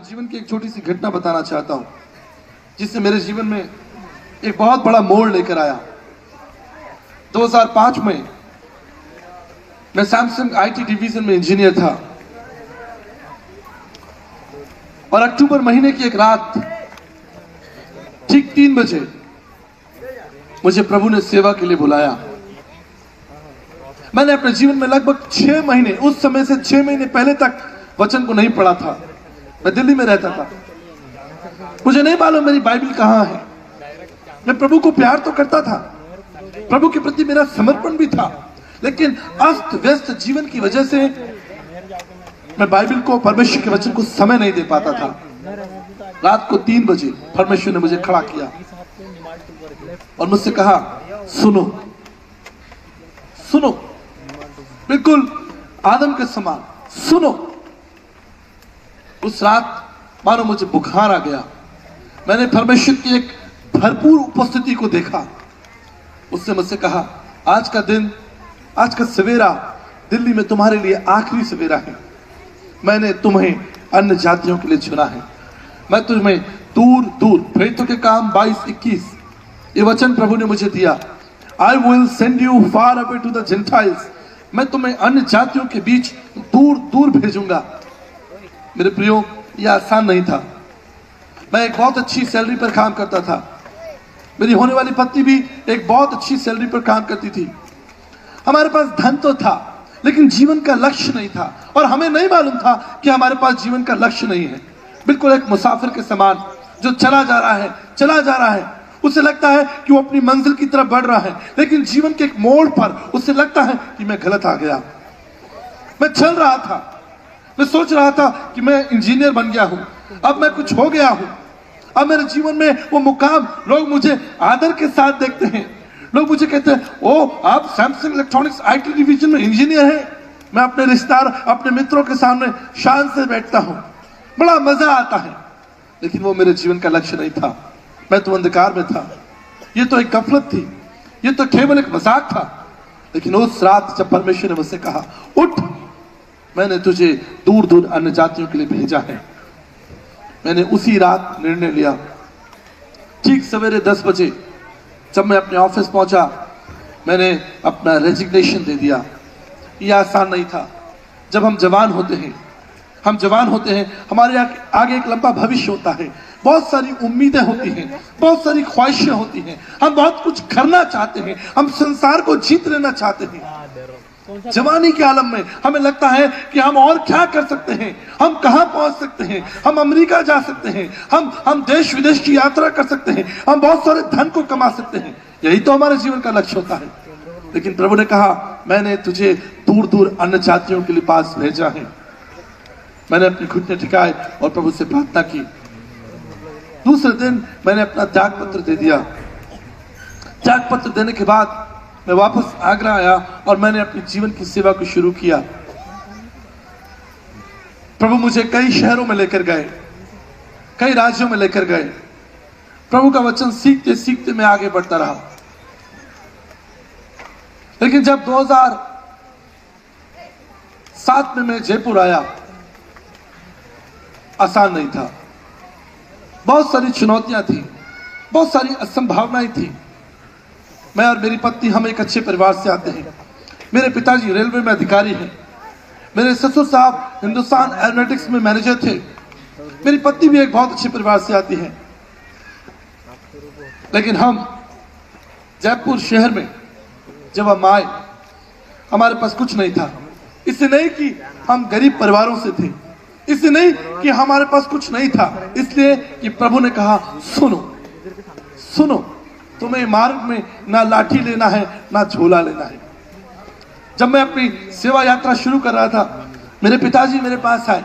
जीवन की एक छोटी सी घटना बताना चाहता हूं जिससे मेरे जीवन में एक बहुत बड़ा मोड़ लेकर आया। 2005 में मैं सैमसंग आईटी डिवीजन में इंजीनियर था और अक्टूबर महीने की एक रात ठीक 3 बजे मुझे प्रभु ने सेवा के लिए बुलाया। मैंने अपने जीवन में लगभग 6 महीने, उस समय से 6 महीने पहले तक वचन को नहीं पढ़ा था। मैं दिल्ली में रहता था, मुझे नहीं मालूम मेरी बाइबल कहां है। मैं प्रभु को प्यार तो करता था, प्रभु के प्रति मेरा समर्पण भी था, लेकिन अस्त व्यस्त जीवन की वजह से मैं बाइबल को, परमेश्वर के वचन को समय नहीं दे पाता था। रात को 3 बजे परमेश्वर ने मुझे खड़ा किया और मुझसे कहा, सुनो सुनो, बिल्कुल आदम के समान सुनो। उस रात मानो मुझे बुखार आ गया। मैंने परमेश्वर की एक भरपूर उपस्थिति को देखा। उसने मुझसे कहा, आज का दिन, आज का सवेरा दिल्ली में तुम्हारे लिए आखिरी सवेरा है। मैंने तुम्हें अन्य जातियों के लिए चुना है। मैं तुम्हें दूर दूर, प्रेरितों के काम 22-21, ये वचन प्रभु ने मुझे दिया। I will send you far away to the Gentiles. मैं तुम्हें अन्य जातियों के बीच दूर दूर भेजूंगा। मेरे प्रियो, यह आसान नहीं था। मैं एक बहुत अच्छी सैलरी पर काम करता था। मेरी होने वाली पत्नी भी एक बहुत अच्छी सैलरी पर काम करती थी। हमारे पास धन तो था, लेकिन जीवन का लक्ष्य नहीं था और हमें नहीं मालूम था कि हमारे पास जीवन का लक्ष्य नहीं है। बिल्कुल एक मुसाफिर के समान जो चला जा रहा है। उसे लगता है कि वो अपनी मंजिल की तरफ बढ़ रहा है, लेकिन जीवन के एक मोड़ पर उसे लगता है कि मैं गलत आ गया। मैं चल रहा था, मैं सोच रहा था कि मैं इंजीनियर बन गया हूं, अब मैं कुछ हो गया हूं, अब मेरे जीवन में वो मुकाम, लोग मुझे आदर के साथ देखते हैं। लोग मुझे कहते हैं, ओ आप सैमसंग इलेक्ट्रॉनिक्स आईटी डिवीजन में इंजीनियर हैं। मैं अपने रिश्तेदार, अपने मित्रों के सामने शान से बैठता हूं, बड़ा मजा आता है, लेकिन वो मेरे जीवन का लक्ष्य नहीं था। मैं तो अंधकार में था। ये तो एक गफलत थी, ये तो केवल एक मजाक था। लेकिन उस रात जब परमेश्वर ने मुझसे कहा, उठ, मैंने तुझे दूर दूर अन्य जातियों के लिए भेजा है, मैंने उसी रात निर्णय लिया। ठीक सवेरे 10 बजे जब मैं अपने ऑफिस पहुंचा, मैंने अपना रेजिग्नेशन दे दिया। यह आसान नहीं था। जब हम जवान होते हैं, हमारे आगे एक लंबा भविष्य होता है, बहुत सारी उम्मीदें होती हैं, बहुत सारी ख्वाहिशें होती हैं, हम बहुत कुछ करना चाहते हैं, हम संसार को जीत लेना चाहते हैं। जवानी के आलम में हमें लगता है कि हम और क्या कर सकते हैं, हम कहां पहुंच सकते हैं, हम अमेरिका जा सकते हैं, हम देश विदेश की यात्रा कर सकते हैं, हम बहुत सारे धन को कमा सकते हैं। यही तो हमारे जीवन का लक्ष्य होता है। लेकिन प्रभु ने कहा, मैंने तुझे दूर दूर अन्य जातियों के लिए पास भेजा है। मैंने अपने घुटने टिकाए और प्रभु से प्रार्थना की। दूसरे दिन मैंने अपना त्याग पत्र दे दिया। त्याग पत्र देने के बाद मैं वापस आगरा आया और मैंने अपने जीवन की सेवा को शुरू किया। प्रभु मुझे कई शहरों में लेकर गए, कई राज्यों में लेकर गए। प्रभु का वचन सीखते सीखते मैं आगे बढ़ता रहा। लेकिन जब 2007 में मैं जयपुर आया, आसान नहीं था। बहुत सारी चुनौतियां थी, बहुत सारी असंभावनाएं थी। मैं और मेरी पत्नी, हम एक अच्छे परिवार से आते हैं। मेरे पिताजी रेलवे में अधिकारी हैं, मेरे ससुर साहब हिंदुस्तान एरोनॉटिक्स में मैनेजर थे। मेरी पत्नी भी एक बहुत अच्छे परिवार से आती है। लेकिन हम जयपुर शहर में जब हम आए, हमारे पास कुछ नहीं था। इससे नहीं कि हम गरीब परिवारों से थे, इससे नहीं कि हमारे पास कुछ नहीं था, इसलिए कि प्रभु ने कहा, सुनो सुनो, तुम्हें मार्ग में ना लाठी लेना है ना झोला लेना है। जब मैं अपनी सेवा यात्रा शुरू कर रहा था, मेरे पिताजी मेरे पास आए।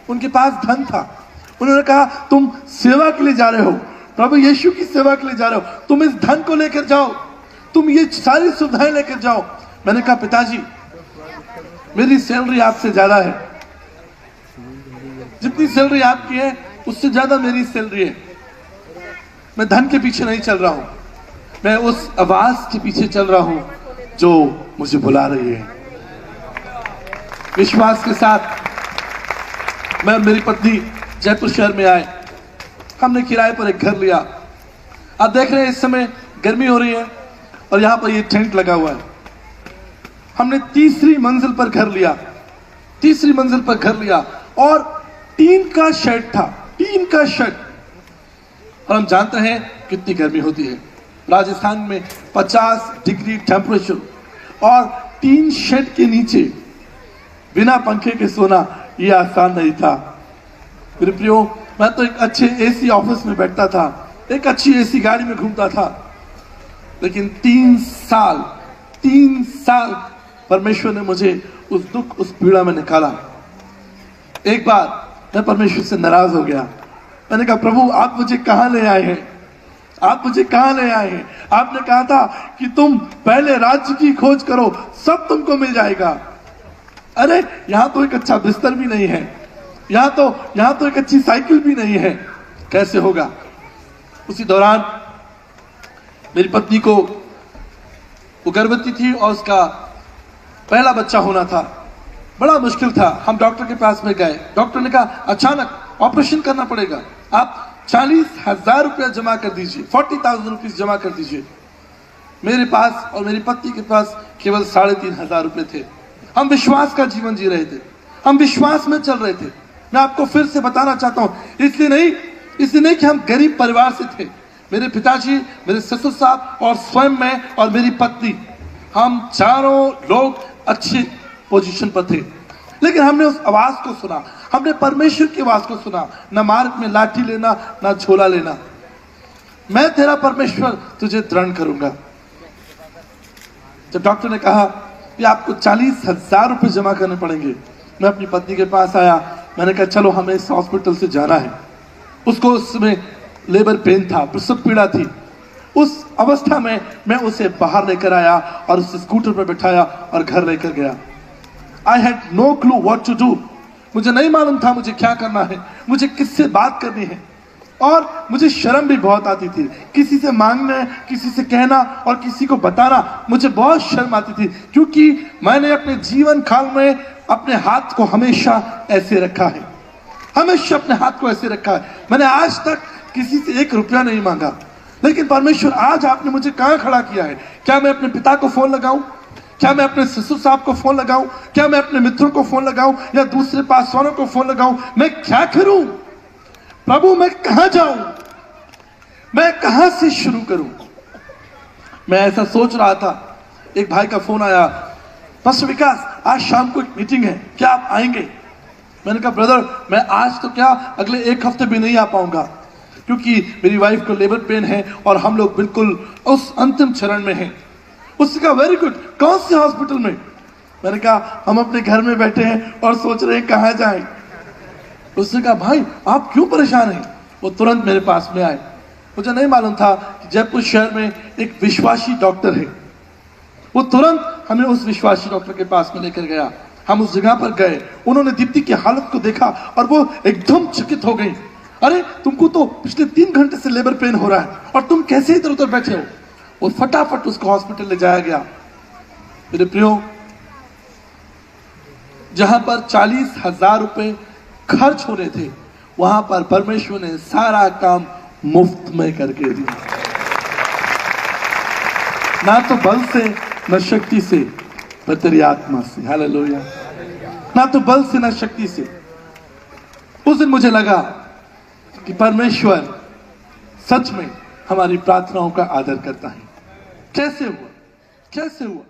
उनके पास धन था। उन्होंने कहा, तुम सेवा के लिए जा रहे हो, प्रभु यीशु की सेवा के लिए जा रहे हो, तुम इस धन को लेकर जाओ, तुम ये सारी सुविधाएं लेकर जाओ। मैंने कहा, पिताजी मेरी सैलरी आपसे ज्यादा है, जितनी सैलरी आपकी है उससे ज्यादा मेरी सैलरी है। मैं धन के पीछे नहीं चल रहा हूं, मैं उस आवाज के पीछे चल रहा हूं जो मुझे बुला रही है। विश्वास के साथ मैं और मेरी पत्नी जयपुर शहर में आए, हमने किराए पर एक घर लिया। आप देख रहे हैं इस समय गर्मी हो रही है और यहाँ पर ये टेंट लगा हुआ है। हमने तीसरी मंजिल पर घर लिया और टीन का शेड था, टीन का शेड। और हम जानते हैं कितनी गर्मी होती है राजस्थान में, 50 डिग्री टेम्परेचर, और टीन शेड के नीचे बिना पंखे के सोना ये आसान नहीं था। मेरे प्रियो, मैं तो एक अच्छे एसी ऑफिस में बैठता था, एक अच्छी एसी गाड़ी में घूमता था, लेकिन 3 साल परमेश्वर ने मुझे उस दुख, उस पीड़ा में निकाला। एक बार मैं परमेश्वर से नाराज हो गया। मैंने कहा, प्रभु आप मुझे कहां ले आए हैं? आपने कहा था कि तुम पहले राज्य की खोज करो, सब तुमको मिल जाएगा। अरे यहां तो एक अच्छा बिस्तर भी नहीं है, यहां तो एक अच्छी साइकिल भी नहीं है, कैसे होगा? उसी दौरान मेरी पत्नी को, वो गर्भवती थी और उसका पहला बच्चा होना था, बड़ा मुश्किल था। हम डॉक्टर के पास में गए, डॉक्टर ने कहा अचानक ऑपरेशन करना पड़ेगा, आप 40,000 रुपया जमा कर दीजिए, 40,000 रुपीज जमा कर दीजिए। मेरे पास और मेरी पत्नी के पास केवल 3,500 रुपए थे। हम विश्वास का जीवन जी रहे थे, हम विश्वास में चल रहे थे। मैं आपको फिर से बताना चाहता हूं, इसलिए नहीं कि हम गरीब परिवार से थे। मेरे पिताजी, मेरे ससुर साहब और स्वयं मैं और मेरी पत्नी, हम चारों लोग अच्छे पोजीशन पर थे। लेकिन हमने उस आवाज को सुना, हमने परमेश्वर की आवाज को सुना, न मार्ग में लाठी लेना, न झोला लेना। मैं तेरा परमेश्वर तुझे दृढ़ करूंगा। जब डॉक्टर ने कहा कि आपको 40,000 रुपए जमा करने पड़ेंगे, मैं अपनी पत्नी के पास आया। मैंने कहा चलो हमें इस हॉस्पिटल से जाना है। उसको उसमें लेबर पेन था, प्रसव पीड़ा थी। उस अवस्था में मैं उसे बाहर लेकर आया और उसे स्कूटर पर बिठाया और घर लेकर गया। I had no clue what to do. मुझे नहीं मालूम था मुझे क्या करना है, मुझे किससे बात करनी है, और मुझे शर्म भी बहुत आती थी। किसी से मांगना, किसी से कहना और किसी को बताना मुझे बहुत शर्म आती थी, क्योंकि मैंने अपने जीवन काल में अपने हाथ को हमेशा ऐसे रखा है, हमेशा अपने हाथ को ऐसे रखा है। मैंने आज तक किसी से 1 रुपया नहीं मांगा। लेकिन परमेश्वर, आज आपने मुझे कहां खड़ा किया है? क्या मैं अपने पिता को फोन लगाऊं? क्या मैं अपने ससुर साहब को फोन लगाऊं? क्या मैं अपने मित्रों को फोन लगाऊं या दूसरे पासवानों को फोन लगाऊं? मैं क्या करूं? प्रभु मैं कहां जाऊं? मैं कहां से शुरू करूं? मैं ऐसा सोच रहा था, एक भाई का फोन आया, पास्टर विकास आज शाम को एक मीटिंग है, क्या आप आएंगे? मैंने कहा ब्रदर मैं आज तो क्या, अगले 1 हफ्ते भी नहीं आ पाऊंगा, क्योंकि मेरी वाइफ को लेबर पेन है और हम लोग बिल्कुल उस अंतिम चरण में हैं। उसने कहा वेरी गुड, कौन से हॉस्पिटल में? मैंने कहा हम अपने घर में बैठे हैं और सोच रहे हैं कहां जाएं। उसने कहा भाई आप क्यों परेशान हैं? वो तुरंत मेरे पास में आए। मुझे नहीं मालूम था कि जयपुर शहर में एक विश्वासी डॉक्टर है। वो तुरंत हमें उस विश्वासी डॉक्टर के पास में लेकर गया। हम उस जगह पर गए, उन्होंने दीप्ति की हालत को देखा और वो एकदम चकित हो गई। अरे तुमको तो पिछले 3 घंटे से लेबर पेन हो रहा है और तुम कैसे इधर उधर बैठे हो? और फटाफट उसको हॉस्पिटल ले जाया गया। मेरे प्रियो, जहां पर 40,000 रुपए खर्च हो रहे थे, वहां पर परमेश्वर ने सारा काम मुफ्त में करके दिया। ना तो बल से, न शक्ति से, पर तेरी आत्मा से। हालेलुया। ना तो बल से, न शक्ति से। उस दिन मुझे लगा कि परमेश्वर सच में हमारी प्रार्थनाओं का आदर करता है। कैसे हुआ?